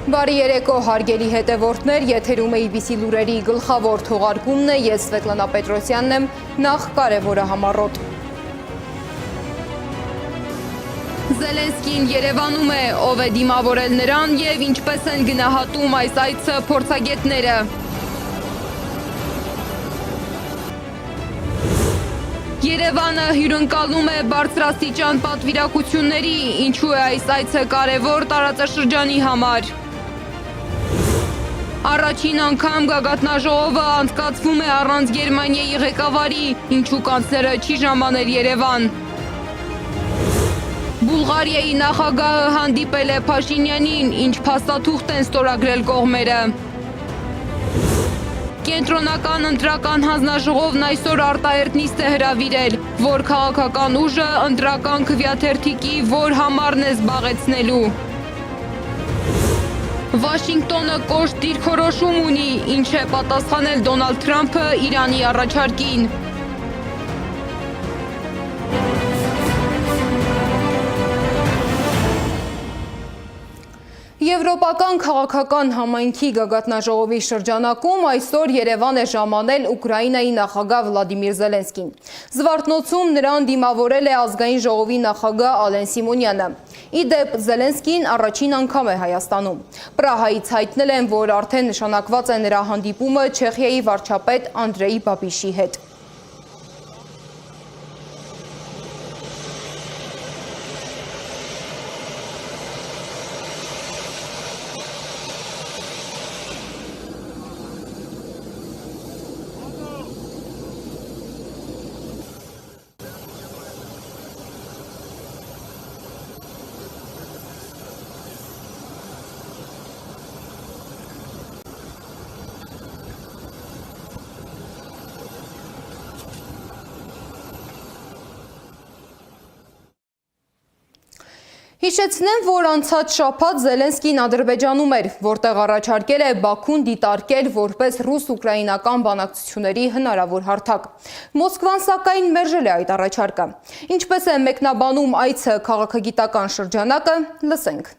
Բարի երեկո հարգելի հետևորդներ, եթերում է IBC լուրերի գլխավոր թողարկումն է, ես Սվետլանա Պետրոսյանն եմ, նախ կարևորը համառոտ։ Զելենսկին Երևանում է, ով է դիմավորել նրան և ինչպես են գնահատում այս այցը փորձագետները։ Երևանը հյուրընկալում է բարձրաստիճան պատվիրակությունների, ինչու է այս այցը կարևոր տարածաշրջանի համար։ Առաջին անգամ գագաթնաժողովը անցկացվում է առանց Գերմանիայի ղեկավարի, ինչու կանցլերը չի ժամանել Երևան։ Բուլղարիայի նախագահը հանդիպել է Փաշինյանին, ինչ փաստաթուղթ են ստորագրել կողմերը։ Կենտրոնական ընտրական հանձնաժողովն այսօր արտահերտ է հրավիրել, որ քաղաքական ուժը ընտրական քվեաթերթիկի որ համարն է զբաղեցնելու։ Վաշինգտոնը կոշտ դիրքորոշում ունի, ինչ է պատասխանել Դոնալդ Թրամփը Իրանի առաջարկին։ Եվրոպական քաղաքական համայնքի գագաթնաժողովի շրջանակում այսօր Երևան է ժամանել Ուկրաինայի նախագահ Վլադիմիր Զելենսկին։ Զվարթնոցում նրան դիմավորել է ազգային ժողովի նախագահ Ալեն Սիմոնյանը։ Ի դեպ, Զելենսկին առաջին անգամ է Հայաստանում։ Պրահայից հայտնել են, որ արդեն նշանակված է նրա հանդիպումը Չեխիայի վարչապետ Անդրեյ Բաբիշի հետ։ Հիշեցնեմ, որ անցած շաբաթ Զելենսկին Ադրբեջանում էր, որտեղ առաջարկել է Բաքուն դիտարկել որպես ռուս-ուկրաինական բանակցությունների հնարավոր հարթակ։ Մոսկվան սակայն մերժել է այդ առաջարկը։ Ինչպես է մեկնաբանում այցը քաղաքագիտական շրջանակը, լսենք։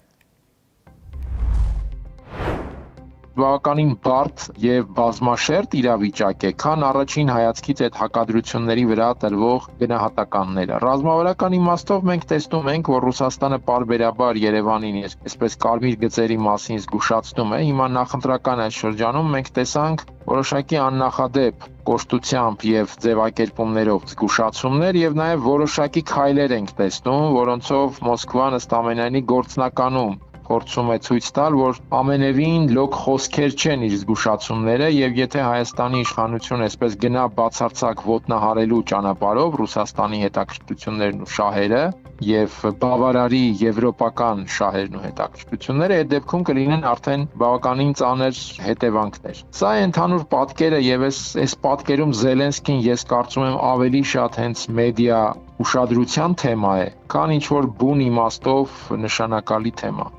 Բավականին բարդ եւ բազմաշերտ իրավիճակ է, քան առաջին հայացքից այդ հակադրությունների վրա տրվող գնահատականները։ Ռազմավարական իմաստով մենք տեսնում ենք, որ Ռուսաստանը պարբերաբար Երևանին այսպես կարմիր գծերի մասին զգուշացնում է։ Հիմա նախընտրական այս շրջանում մենք տեսանք որոշակի աննախադեպ կոշտությամբ եւ ձևակերպումներով զգուշացումներ եւ նաեւ որոշակի քայլեր ենք տեսնում, որոնցով Մոսկվան ըստ ամենայնի գործնականում փորձում է ցույց տալ, որ ամենևին լոկ խոսքեր չեն իր զգուշացումները եւ եթե Հայաստանի իշխանությունը այսպես գնա բացարձակ ոտնահարելու ճանապարհով Ռուսաստանի հետաքրքրություններն ու շահերը եւ բավարարի եվրոպական շահերն ու հետաքրքրությունները, այդ դեպքում կլինեն արդեն բավականին ծանր հետևանքներ։ Սա է ընդհանուր պատկերը եւ այս պատկերում Զելենսկին ես կարծում եմ ավելի շատ հենց մեդիա ուշադրության թեմա է, քան ինչ որ բուն իմաստով նշանակալի թեմա։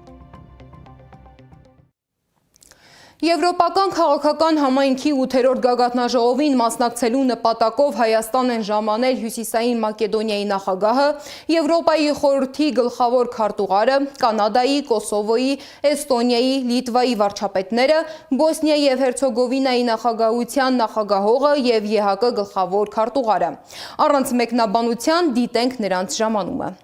Եվրոպական քաղաքական համայնքի 8-րդ գագաթնաժողովին մասնակցելու նպատակով Հայաստան են ժամանել Հյուսիսային Մակեդոնիայի նախագահը, Եվրոպայի խորհրդի գլխավոր քարտուղարը, Կանադայի, Կոսովոյի, Էստոնիայի, Լիտվայի վարչապետները, Բոսնիայի և Հերցեգովինայի նախագահության նախագահողը և ԵՀԿ գլխավոր քարտուղարը։ Առանց մեկնաբանության դիտենք նրանց ժամանումը։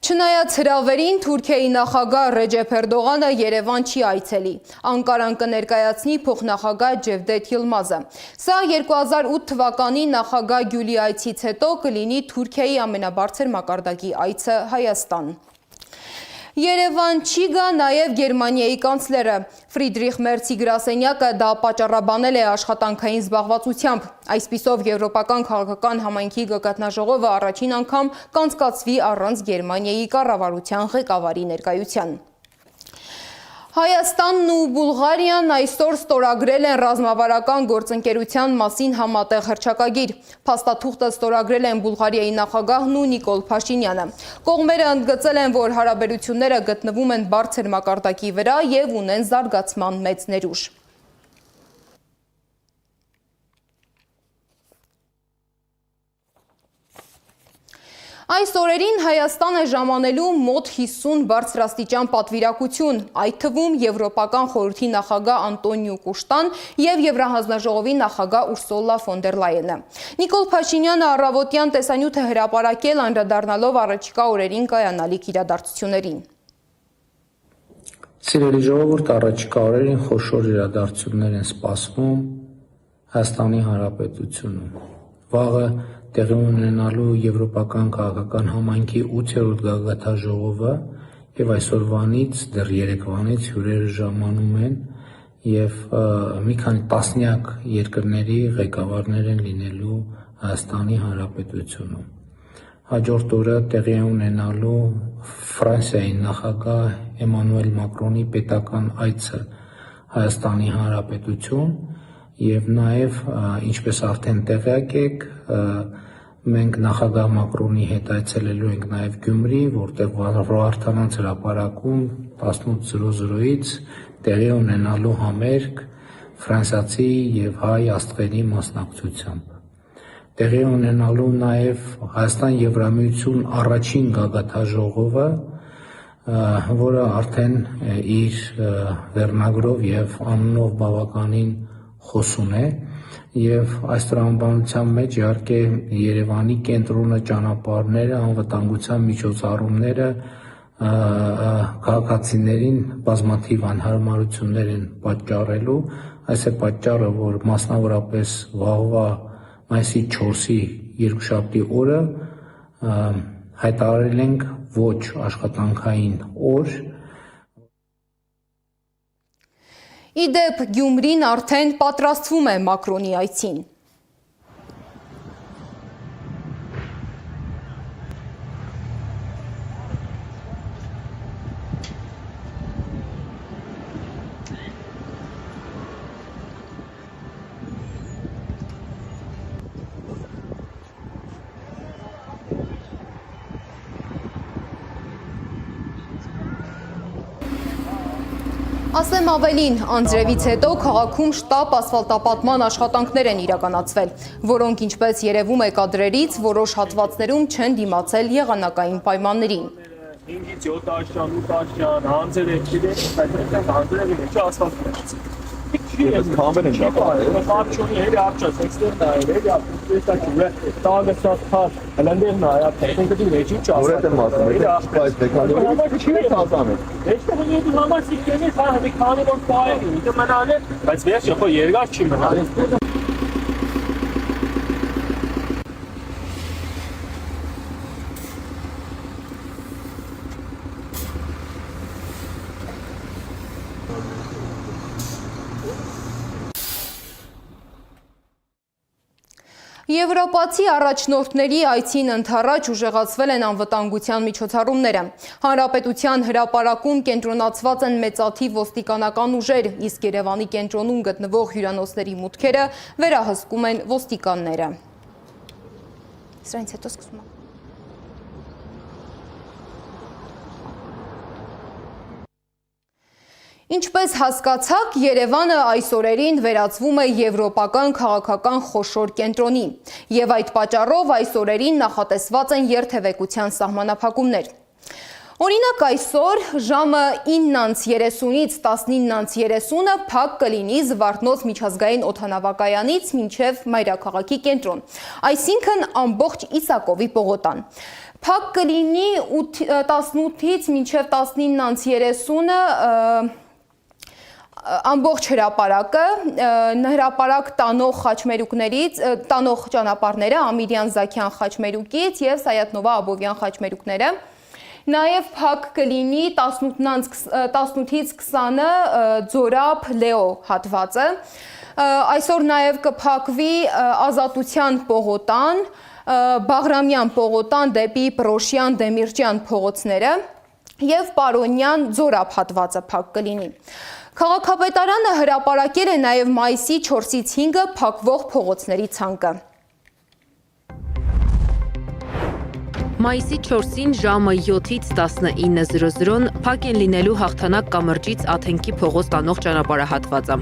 Չնայած հրավերին Թուրքիայի նախագահ Ռեջեփ Էրդողանը Երևան չի այցելի։ Անկարան կներկայացնի փոխնախագահ Ջևդեթ Յիլմազը։ Սա 2008 թվականի նախագահ Գյուլի այցից հետո կլինի Թուրքիայի ամենաբարձր մակարդակի այցը Հայաստան։ Երևան չի գա նաև Գերմանիայի կանցլերը։ Ֆրիդրիխ Մերցի գրասենյակը դա պատճառաբանել է աշխատանքային զբաղվածությամբ։ Այսպիսով Եվրոպական քաղաքական համայնքի գագաթնաժողովը առաջին անգամ կանցկացվի առանց Գերմանիայի կառավարության ղեկավարի ներկայության։ Հայաստանն ու Բուլղարիան այսօր ստորագրել են ռազմավարական գործընկերության մասին համատեղ հռչակագիր։ Փաստաթուղթը ստորագրել են Բուլղարիայի նախագահն ու Նիկոլ Փաշինյանը։ Կողմերը ընդգծել են, որ հարաբերությունները գտնվում են բարձր մակարդակի վրա եւ ունեն զարգացման մեծ ներուժ։ Այս օրերին Հայաստան է ժամանելու մոտ 50 բարձրաստիճան պատվիրակություն, այդ թվում Եվրոպական խորհրդի նախագահ Անտոնիո Կուշտան եւ Եվրահանձնաժողովի նախագահ Ուրսուլա ֆոն դեր Լայենը։ Նիկոլ Փաշինյանը առավոտյան տեսանյութ է հրապարակել անդրադառնալով առաջիկա օրերին կայանալիք իրադարձություններին։ Սիրելի ժողովուրդ, առաջիկա օրերին խոշոր իրադարձություններ են սպասվում Հայաստանի Հանրապետությունում։ Վաղը տեղի ունենալու Եվրոպական քաղաքական համայնքի 8-րդ գագաթնաժողովը եւ այսօրվանից դեռ երեկվանից հյուրերը ժամանում են եւ մի քանի տասնյակ երկրների ղեկավարներ են լինելու Հայաստանի Հանրապետությունում։ Հաջորդ օրը տեղի է ունենալու Ֆրանսիայի նախագահ Էմանուել Մակրոնի պետական այցը Հայաստանի Հանրապետություն եւ նաեւ ինչպես արդեն տեղյակ եք, մենք նախագահ Մակրոնի հետ այցելելու ենք նաեւ Գյումրի, որտեղ Վարդանանց հրապարակում 18:00-ից տեղի ունենալու համերգ ֆրանսիացի եւ հայ աստղերի մասնակցությամբ։ Տեղի ունենալու նաեւ Հայաստան-Եվրամիություն առաջին գագաթնաժողովը, որը արդեն իր վերնագրով եւ անունով բավականին խոսուն է եւ այս տրամաբանության մեջ իհարկե Երևանի կենտրոնը, ճանապարհները, անվտանգության միջոցառումները քաղաքացիներին բազմաթիվ անհարմարություններ են պատճառելու։ Այս է պատճառը, որ մասնավորապես վաղվա մայիսի 4-ի երկուշաբթի օրը հայտարարել ենք ոչ աշխատանքային օր։ Իդեպ Գյումրին արդեն պատրաստվում է Մակրոնի այցին։ Ասեմ ավելին, անձրևից հետո քաղաքում շտապ ասֆալտապատման աշխատանքներ են իրականացվել, որոնք ինչպես երևում է կադրերից, որոշ հատվածներում չեն դիմացել եղանակային պայմաններին։ 5-ից 7 աշյան, 8 աշյան, հանձրևի մեջ ասֆալտ Ես կամեր են շապարել։ Կարճոնի հերի արճաս, էքստերնա հերի ապրիստակի տագստած թար, հլանդերն այա տեխնիկի մեջի չասա։ Որետ եմ ասում, այս դեկանի համար չի տազանը։ Էստեղ ունի համար սիկենի սա մի քանի որ պայել, ինքը մնալ է, բայց վերջը խո երկար չի մնալ։ Եվրոպացի առաջնորդների այցին ընդառաջ ուժեղացվել են անվտանգության միջոցառումները։ Հանրապետության հրապարակում կենտրոնացված են մեծաթիվ ոստիկանական ուժեր, իսկ Երևանի կենտրոնում գտնվող հյուրանոցների մուտքերը վերահսկում են ոստիկանները։ Սրանից հետո սկսում եմ։ Ինչպես հասկացաք, Երևանը այս օրերին վերածվում է եվրոպական քաղաքական խոշոր կենտրոնի, եւ այդ պատճառով այս օրերին նախատեսված են երթևեկության սահմանափակումներ։ Օրինակ այսօր ժամը 9:30-ից 19:30-ը փակ կլինի Զվարթնոց միջազգային օդանավակայանից մինչև մայրաքաղաքի կենտրոն, այսինքն ամբողջ Իսակովի պողոտան։ Փակ կլինի 18-ից մինչև 19:30-ը ամբողջ հրապարակը, հրապարակ տանող ճանապարհները Ամիրյան Զաքյան խաչմերուկից եւ Սայաթնովա Աբովյան խաչմերուկները։ Նաև փակ կլինի 18-ից 20-ը Ձորապ Լեո հատվածը։ Այսօր նաև կփակվի Ազատության պողոտան, Բաղրամյան պողոտան դեպի Պրոշյան Դեմիրճյան փողոցները եւ Պարոնյան Ձորապ հատվածը փակ կլինի։ Քաղաքապետարանը հրապարակել է նաև մայիսի 4-ից 5-ը փակվող փողոցների ցանկը։ Մայիսի 4-ին ժամը 7-ից 19:00-ն փակ են լինելու Հաղթանակ կամրջից Աթենքի փողոց տանող ճանապարհահատվածը,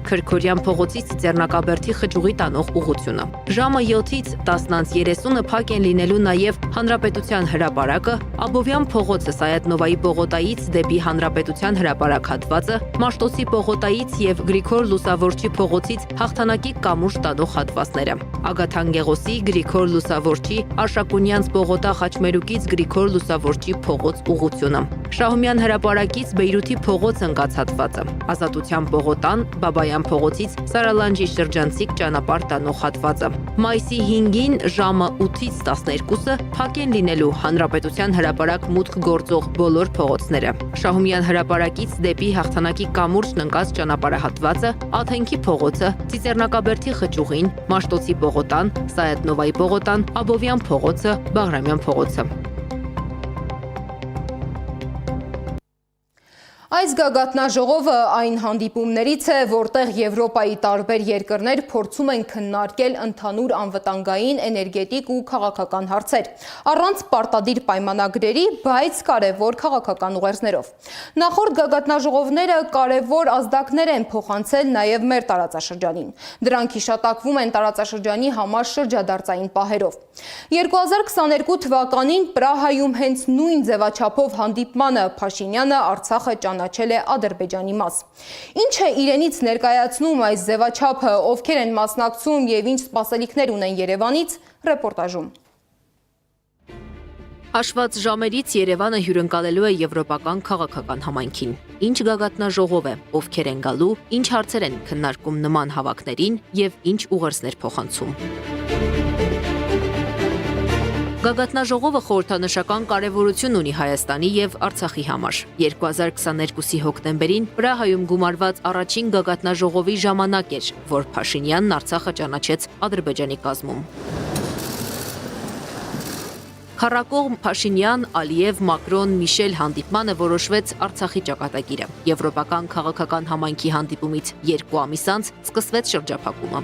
Քրքորյան փողոցից Ծիծեռնակաբերդի խճուղի տանող ուղղությունը։ Ժամը 7-ից 10:30-ը փակ են լինելու նաև Հանրապետության հրապարակը, Աբովյան փողոցը Սայաթնովայի պողոտայից դեպի Հանրապետության հրապարակ հատվածը, Մաշտոցի պողոտայից եւ Գրիգոր Լուսավորչի փողոցից Հաղթանակի կամուրջ տանող հատվածները, Ագաթան Գեղոսի, Գրիգոր Լուսավորչի, Արշակունյանց պողոտա Խաչմերուկից Գրիգոր Լուսավորչի փողոց ուղղությունը, Շահումյան հրապարակից Բեյրութի փողոց ընկած հատվածը, Ազատության պողոտան, Բաբայան փողոցից Սարալանջի շրջանցիկ ճանապարհ տանող հատվածը։ Մայիսի 5-ին ժամը 8-ից 12-ը փակ են լինելու Հանրապետության հրապարակ մուտք գործող բոլոր փողոցները, Շահումյան հրապարակից դեպի Հաղթանակի կամուրջն ընկած ճանապարհահատվածը, Աթենքի փողոցը, Ծիծեռնակաբերդի խճուղին, Մաշտոցի պողոտան, Սայաթնովայի պողոտան, Աբովյան փողոցը, Բաղրամյան փողոցը։ Այս գագաթնաժողովը այն հանդիպումներից է, որտեղ Եվրոպայի տարբեր երկրներ փորձում են քննարկել ընդհանուր անվտանգային, էներգետիկ ու քաղաքական հարցեր, առանց պարտադիր պայմանագրերի, բայց կարևոր քաղաքական ուղերձներով։ Նախորդ գագաթնաժողովները կարևոր ազդակներ են փոխանցել նաև մեր տարածաշրջանին։ Դրանք հիշատակվում են տարածաշրջանի համար շրջադարձային պահերով։ 2022 թվականին Պրահայում հենց նույն ձևաչափով հանդիպմանը Փաշինյանը Արցախը ճանաչել է Ադրբեջանի մաս։ Ինչ է իրենից ներկայացնում այս ձևաչափը, ովքեր են մասնակցում եւ ինչ սպասելիքներ ունեն Երևանից, ռեպորտաժում։ Հաշված ժամերից Երևանը հյուրընկալելու է եվրոպական քաղաքական համայնքին։ Ինչ գագաթնաժողով է, ովքեր են գալու, ինչ հարցեր են քննարկում նման հավաքներին եւ ինչ ուղերձներ փոխանցում։ Գագաթնաժողովը խորհրդանշական կարևորություն ունի Հայաստանի եւ Արցախի համար։ 2022-ի հոկտեմբերին Պրահայում գումարված առաջին գագաթնաժողովի ժամանակ էր, որ Փաշինյանն Արցախը ճանաչեց Ադրբեջանի կազմում։ Քառակողմ Փաշինյան, Ալիև, Մակրոն, Միշել հանդիպմանը որոշվեց Արցախի ճակատագիրը։ Եվրոպական քաղաքական համայնքի հանդիպումից 2 ամիս անց սկսվեց շրջափակումը։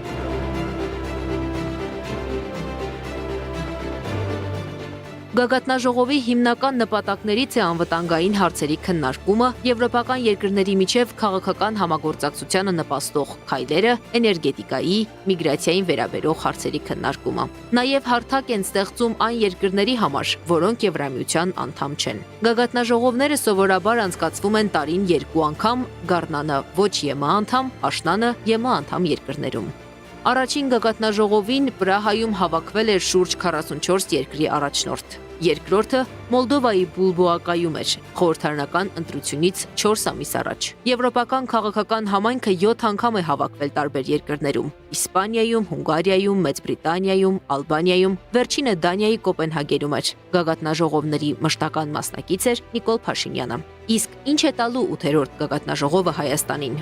Գագաթնաժողովի հիմնական նպատակներից է անվտանգային հարցերի քննարկումը, եվրոպական երկրների միջև քաղաքական համագործակցությանը նպաստող քայլերը, էներգետիկայի, միգրացիային վերաբերող հարցերի քննարկումը։ Նաև հարթակ են ստեղծում այն երկրների համար, որոնք Եվրամիության անդամ չեն։ Գագաթնաժողովները սովորաբար անցկացվում են տարին 2 անգամ, Գառնանը ոչ ԵՄ անդամ, Աշնանը ԵՄ անդամ երկրներում։ Առաջին գագաթնաժողովին Պրահայում հավաքվել էր շուրջ 44 երկրի առաջնորդ։ Երկրորդը Մոլդովայի Բուլբոակայում էր, խորհրդարանական ընտրությունից 4 ամիս առաջ։ Եվրոպական քաղաքական համայնքը 7 անգամ է հավաքվել տարբեր երկրներում՝ Իսպանիայում, Հունգարիայում, Մեծ Բրիտանիայում, Ալբանիայում, վերջինը Դանիայի Կոպենհագենում էր։ Գագաթնաժողովների մշտական մասնակից էր Նիկոլ Փաշինյանը։ Իսկ ինչ է տալու 8-րդ գագաթնաժողովը Հայաստանին։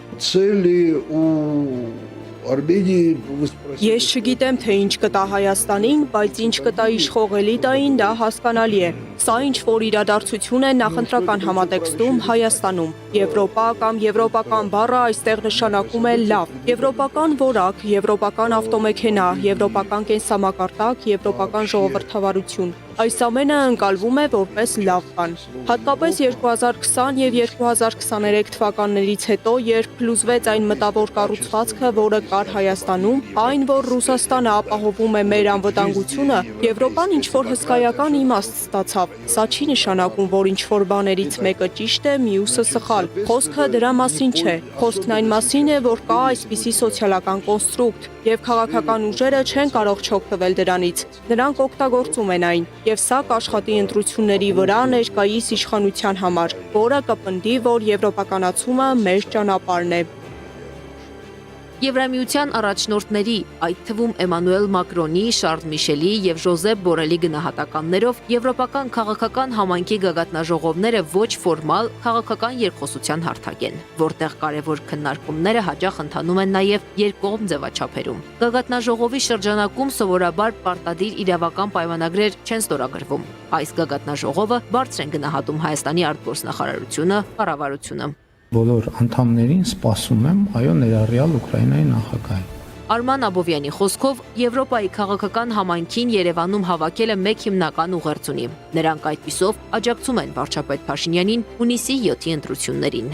Ես չգիտեմ, թե ինչ կտա Հայաստանին, բայց ինչ կտա իշխող էլիտային, դա հասկանալի է։ Սա ինչ-որ իրադարձություն է նախընտրական համատեքստում Հայաստանում։ Եվրոպա կամ եվրոպական բառը այստեղ նշանակում է լավ։ Եվրոպական որակ, եվրոպական ավտոմեքենա, եվրոպական կենսամակարդակ, եվրոպական ժողովրդավարություն։ Այս ամենը ընկալվում է որպես լավ բան։ Հատկապես 2020 եւ 2023 թվականներից հետո, երբ փլուզվեց այն մտավոր կառուցվածքը, որը կար Հայաստանում, այն, որ Ռուսաստանը ապահովում է մեր անվտանգությունը, Եվրոպան ինչ-որ հսկայական իմաստ ստացավ։ Սա չի նշանակում, որ ինչ-որ բաներից մեկը ճիշտ է, մյուսը սխալ։ Խոսքը դրա մասին չէ։ Խոսքն այն մասին է, որ կա այսպիսի սոցիալական կոնստրուկտ, եւ քաղաքական ուժերը չեն կարող չօգտվել դրանից։ Նրանք օգտագործում են այն, եւ սա կաշխատի ընտրությունների վրա ներկայիս իշխանության համար, որը կպնդի, որ եվրոպականացումը մեր ճանապարհն է։ Եվրամիության առաջնորդների, այդ թվում Էմանուել Մակրոնի, Շարլ Միշելի եւ Ժոզեփ Բորելի գնահատականներով եվրոպական քաղաքական համայնքի գագաթնաժողովները ոչ ֆորմալ քաղաքական երկխոսության հարթակ են, որտեղ կարևոր քննարկումները հաճախ ընթանում են նաեւ երկկողմ ձևաչափերում։ Գագաթնաժողովի շրջանակում սովորաբար պարտադիր իրավական պայմանագրեր չեն ստորագրվում։ Այս գագաթնաժողովը բարձր են գնահատում Հայաստանի արտգործնախարարությունը, կառավարությունը։ Բոլոր անդամներին սպասում եմ, այո, ներառյալ Ուկրաինայի նախագահի։ Արման Աբովյանի խոսքով Եվրոպայի քաղաքական համայնքին Երևանում հավաքելը մեկ հիմնական ուղերձ ունի։ Նրանք այդպիսով աջակցում են վարչապետ Փաշինյանին հունիսի 7-ի ընտրություններին։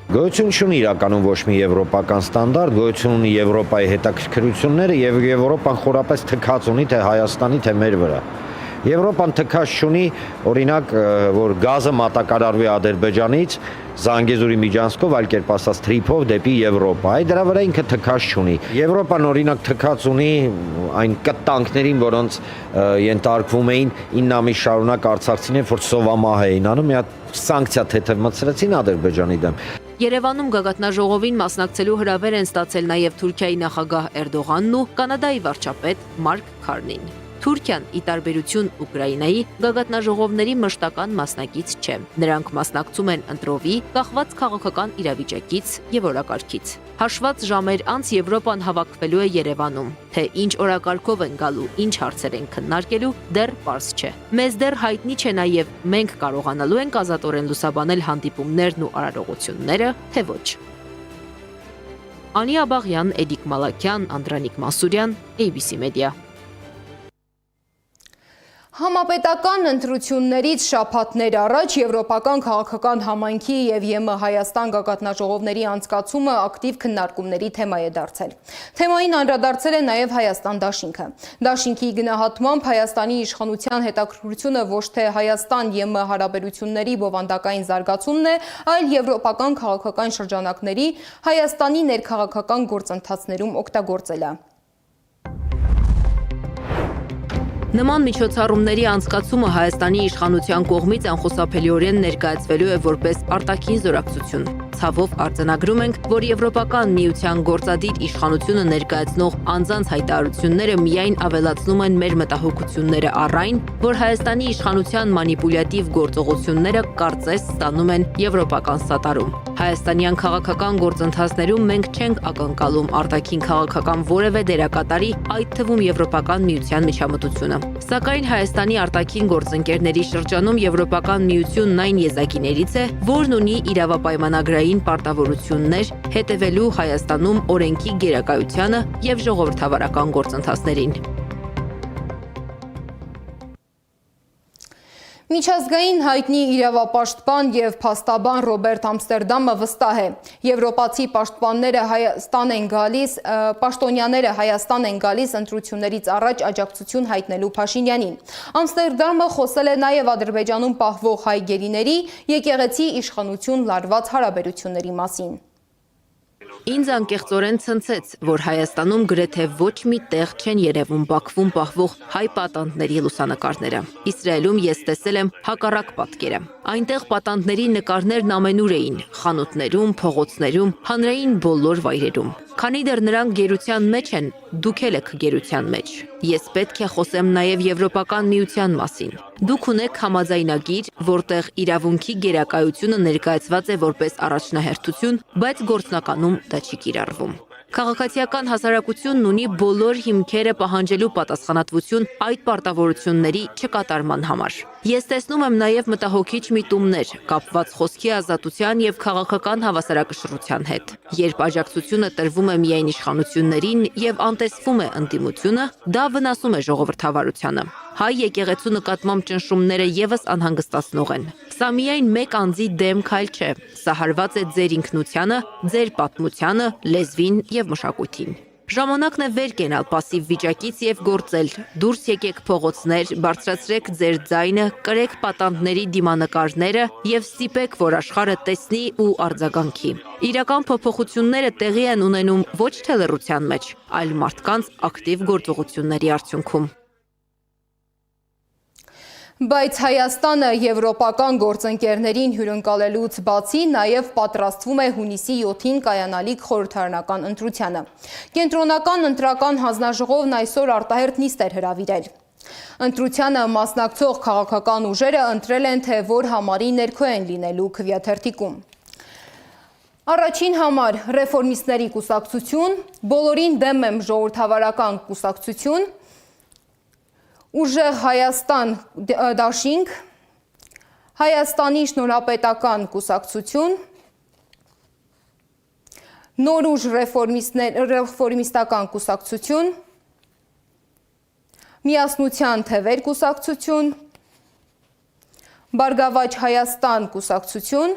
Գոյություն չունի իրականում ոչ մի եվրոպական ստանդարտ, գոյություն ունի Եվրոպայի հետաքրքրությունները եւ Եվրոպան խորապես թքած ունի թե Հայաստանի, թե մեր վրա։ Եվրոպան թքած չունի, օրինակ, որ գազը մատակարարվի Ադրբեջանից Զանգեզուրի միջանցքով, այլ կերպ ասած թրիփով դեպի Եվրոպա։ Այդ դրա վրա ինքը թքած չունի։ Եվրոպան օրինակ թքած ունի այն կտանքներին, որոնց ենթարկվում էին 9 ամիս շարունակ արցախցիներ, որ սովամահ էին անում, մի հատ սանկցիա թեթև մտցրեցին Ադրբեջանի դեմ։ Երևանում գագաթնաժողովին մասնակցելու հրավեր են ստացել նաև Թուրքիայի նախագահ Էրդողանն ու Կանադայի վարչապետ Մարկ Քարնին։ Թուրքիան, ի տարբերություն Ուկրաինայի, գագաթնաժողովների մշտական մասնակից չէ։ Նրանք մասնակցում են ընտրովի, կախված քաղաքական իրավիճակից եւ օրակարգից։ Հաշված ժամեր անց Եվրոպան հավաքվելու է Երևանում, թե ինչ օրակարգով են գալու, ինչ հարցեր են քննարկելու, դեռ պարզ չէ։ Մեզ դեռ հայտնի չէ նաեւ մենք կարողանալու ենք ազատորեն լուսաբանել հանդիպումներն ու արարողությունները, թե ոչ։ Անի Աբաղյան, Էդիկ Մալաքյան, Անդրանիկ Մասուրյան, ABC Media։ Համապետական ընտրություններից շաբաթներ առաջ Եվրոպական քաղաքական համայնքի եւ ԵՄ Հայաստան գագաթնաժողովների անցկացումը ակտիվ քննարկումների թեմա է դարձել։ Թեմային անդրադարձել է նաեւ Հայաստան դաշինքը։ Դաշինքի գնահատմամբ Հայաստանի իշխանության հետաքրքրությունը ոչ թե Հայաստան-ԵՄ հարաբերությունների բովանդակային զարգացումն է, այլ եվրոպական քաղաքական շրջանակների Հայաստանի ներքաղաքական գործընթացներում օգտագործելը։ Նման միջոցառումների անցկացումը Հայաստանի իշխանության կողմից անխուսափելիորեն ներկայացվելու է որպես արտաքին զորակցություն։ Ցավով արձանագրում ենք, որ Եվրոպական միության գործադիր իշխանությունը ներկայացնող անձանց հայտարարությունները միայն ավելացնում են մեր մտահոգությունները առ այն, որ Հայաստանի իշխանության մանիպուլյատիվ գործողությունները կարծես ստանում են եվրոպական սատարում։ Հայաստանյան քաղաքական գործընթացներում մենք չենք ակնկալում արտաքին քաղաքական որևէ դերակատարի, այդ թվում Եվրոպական միության միջամտությունը։ Սակայն Հայաստանի արտաքին գործընկերների շրջանում Եվրոպական միությունն այն եզակիներից է, որն ունի իրավապայմանագրային պարտավորություններ հետևելու Հայաստանում օրենքի գերակայությանը եւ ժողովրդավարական գործընթացներին։ Միջազգային հայտնի իրավապաշտպան եւ փաստաբան Ռոբերտ Ամստերդամը վստահ է, եվրոպացի պաշտոնյաները Հայաստան են գալիս ընտրություններից առաջ աջակցություն հայտնելու Փաշինյանին։ Ամստերդամը խոսել է նաեւ Ադրբեջանում պահվող հայ գերիների եկեղեցի իշխանություն լարված հարաբերությունների մասին։ Ինձ անկեղծորեն ցնցեց, որ Հայաստանում գրեթե ոչ մի տեղ չեն երևում Բաքվում պահվող հայ պատանդների լուսանկարները։ Իսրայելում ես տեսել եմ հակառակ պատկերը։ Այնտեղ պատանդների նկարներն ամենուր էին՝ խանութներում, փողոցներում, հանրային բոլոր վայրերում։ Քանի դեռ նրանք գերության մեջ են, դուք էլ եք գերության մեջ։ Ես պետք է խոսեմ նաև Եվրոպական միության մասին։ Դուք ունեք համաձայնագիր, որտեղ իրավունքի գերակայությունը ներկայացված է որպես առաջնահերթություն, բայց գործնականում դա չի կիրառվում։ Քաղաքացիական հասարակությունն ունի բոլոր հիմքերը պահանջելու պատասխանատվություն այդ պարտավորությունների չկատարման համար։ Ես տեսնում եմ նաև մտահոգիչ միտումներ, կապված խոսքի ազատության եւ քաղաքական հավասարակշռության հետ։ Երբ աջակցությունը տրվում է միայն իշխանություններին եւ անտեսվում է ընդդիմությունը, դա վնասում է ժողովրդավարությանը։ հայ եկեղեցու նկատմամբ ճնշումները եւս անհանգստացնող են։ Սա միայն մեկ անձի դեմ քայլ չէ, սա հարված է ձեր ինքնությանը, ձեր պատմությանը, լեզվին եւ մշակույթին։ Ժամանակն է վեր կենալ պասիվ վիճակից եւ գործել։ Դուրս եկեք փողոցներ, բարձրացրեք ձեր ձայնը, կրեք պատանդների դիմանկարները եւ ստիպեք, որ աշխարհը տեսնի ու արձագանքի։ Իրական փոփոխությունները տեղի են ունենում ոչ թե լռության մեջ, այլ մարդկանց ակտիվ գործողությունների արդյունքում։ Բայց Հայաստանը եվրոպական գործընկերներին հյուրընկալելուց բացի նաև պատրաստվում է հունիսի 7-ին կայանալիք խորհրդարանական ընտրությանը։ Կենտրոնական ընտրական հանձնաժողովն այսօր արտահերթ նիստ էր հրավիրել։ Ընտրությանը մասնակցող քաղաքական ուժերը ընտրել են, թե որ համարի ներքո են լինելու քվեաթերթիկում։ Առաջին համար ռեֆորմիստների կուսակցություն, բոլորին դեմ եմ ժողովրդավարական կուսակցություն, Ուժեղ Հայաստան դաշինք, Հայաստանի շնորհապետական կուսակցություն, Նոր ուժ ռեֆորմիստական կուսակցություն, Միասնության թևեր կուսակցություն, Բարգավաճ Հայաստան կուսակցություն,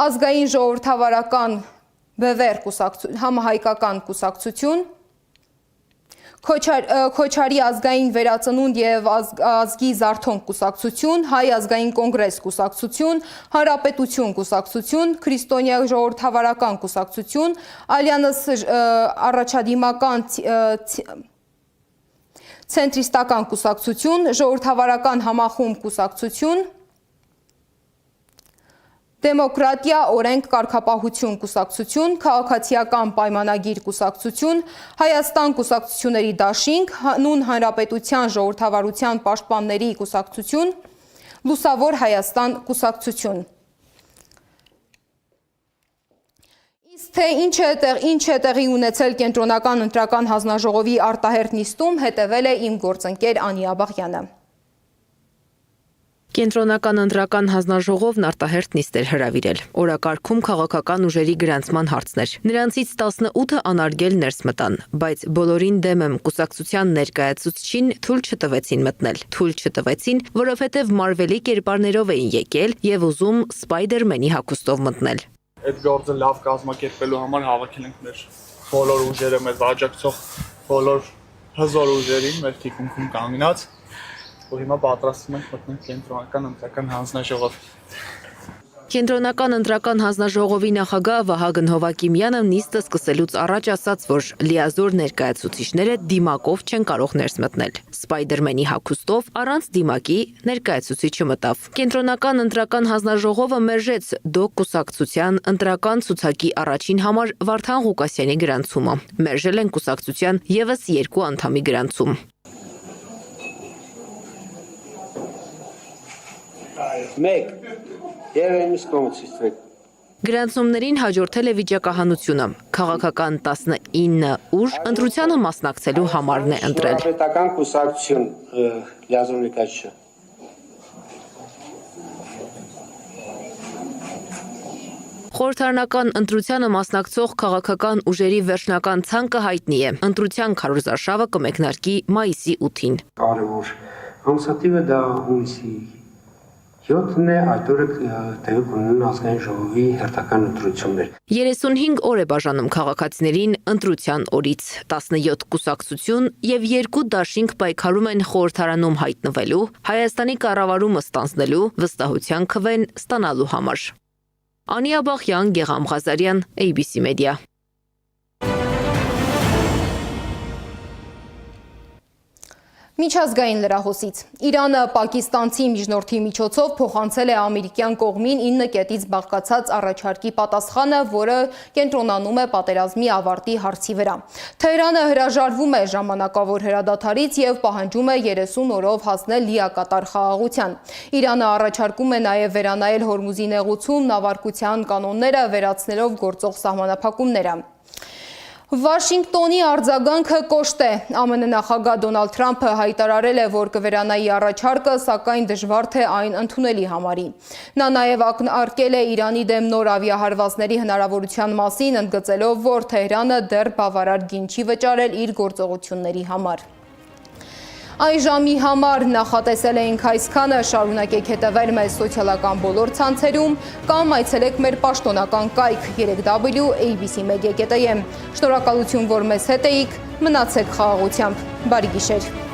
Ազգային ժողովրդավարական բևեռ համահայկական կուսակցություն, Քոչարի ազգային վերածնունդ եւ ազգի զարթոնք կուսակցություն, Հայ ազգային կոնգրես կուսակցություն, Հանրապետություն կուսակցություն, Քրիստոնյա ժողովրդավարական կուսակցություն, Ալյանս առաջադիմական ցենտրիստական կուսակցություն, Ժողովրդավարական համախումբ կուսակցություն, Դեմոկրատիա, օրենք, կարգապահություն կուսակցություն, Քաղաքացիական պայմանագիր կուսակցություն, Հայաստան կուսակցությունների դաշինք, Նույն հանրապետության ժողովրդավարության պաշտպանների կուսակցություն, Լուսավոր Հայաստան կուսակցություն։ Իսկ թե ինչ է տեղի ունեցել Կենտրոնական ընտրական հանձնաժողովի արտահերթ նիստում, հետևել է իմ գործընկեր Անի Աբաղյանը։ Կենտրոնական ընտրական հանձնաժողովն արտահերթ նիստ էր հրավիրել։ Օրակարգում քաղաքական ուժերի գրանցման հարցներ։ Նրանցից 18-ը անարգել ներս մտան, բայց բոլորին դեմ եմ կուսակցության ներկայացուցչին թույլ չտվեցին մտնել։ Թույլ չտվեցին, որովհետև մարվելի կերպարներով էին եկել եւ ուզում Սպայդերմենի հագուստով մտնել։ Այդ գործը լավ կազմակերպելու համար հավաքել ենք մեր բոլոր ուժերը, մեզ աջակցող բոլոր հզոր ուժերին մեր թիկունքում կանգնած ու հիմա պատրաստվում ենք մտնել Կենտրոնական ընտրական հանձնաժողով։ Կենտրոնական ընտրական հանձնաժողովի նախագահ Վահագն Հովակիմյանը նիստը սկսելուց առաջ ասաց, որ լիազոր ներկայացուցիչները դիմակով չեն կարող ներս մտնել։ Սպայդերմենի հագուստով առանց դիմակի ներկայացուցիչը մտավ։ Կենտրոնական ընտրական հանձնաժողովը մերժեց ԴՕԿ կուսակցության ընտրական ցուցակի առաջին համար Վարդան Ղուկասյանի գրանցումը։ Մերժել են կուսակցության եւս 2 անդամի գրանցում։ Մեկ եւ այնպես կոմուցիստվեք։ Գրանցումներին հաջորդել է վիճակահանությունը։ Քաղաքական 19 ուժ ընտրությանը մասնակցելու համարն է ընտրել։ Պետական կուսակցություն լիազորնիկաչը։ Խորհրդարանական ընտրությանը մասնակցող քաղաքական ուժերի վերջնական ցանկը հայտնի է։ Ընտրության քարոզարշավը կմեկնարկի մայիսի 8-ին։ Կարևոր ամսաթիվը դա հունիսի 7-ն է, այդ օրը տեղի կունենան ազգային ժողովի հերթական ընտրություններ։ 35 օր է բաժանում քաղաքացիներին ընտրության օրից։ 17 կուսակցություն եւ 2 դաշինք պայքարում են խորհրդարանում հայտնվելու, Հայաստանի կառավարումը ստանձնելու, վստահության քվեն ստանալու համար։ Անի Աբաղյան, Գեգամ Ղազարյան, ABC Media։ Միջազգային լրահոսից։ Իրանը պակիստանցի միջնորդի միջոցով փոխանցել է ամերիկյան կողմին 9 կետից բաղկացած առաջարկի պատասխանը, որը կենտրոնանում է պատերազմի ավարտի հարցի վրա։ Թեհրանը հրաժարվում է ժամանակավոր հրադադարից եւ պահանջում է 30 օրով հասնել լիակատար խաղաղության։ Իրանը առաջարկում է նաեւ վերանայել Հորմուզի նեղուցում նավարկության կանոնները, վերացնելով գործող սահմանափակումները։ Վաշինգտոնի արձագանքը կոշտ է։ ԱՄՆ նախագահ Դոնալդ Թրամփը հայտարարել է, որ կվերանայի առաջարկը, սակայն դժվար թե այն ընդունելի համարի։ Նա նաև ակնարկել է Իրանի դեմ նոր ավիահարվածների հնարավորության մասին, ընդգծելով, որ Թեհրանը դեռ բավարար գին չի վճարել իր գործողությունների համար։ Այս ժամի համար նախատեսել էինք այսքանը, շարունակեք հետևել մեզ սոցիալական բոլոր ցանցերում կամ այցելեք մեր պաշտոնական կայք www.abc-media.am։ Շնորհակալություն, որ մեզ հետ էիք, մնացեք խաղաղությամբ, բարի գիշեր։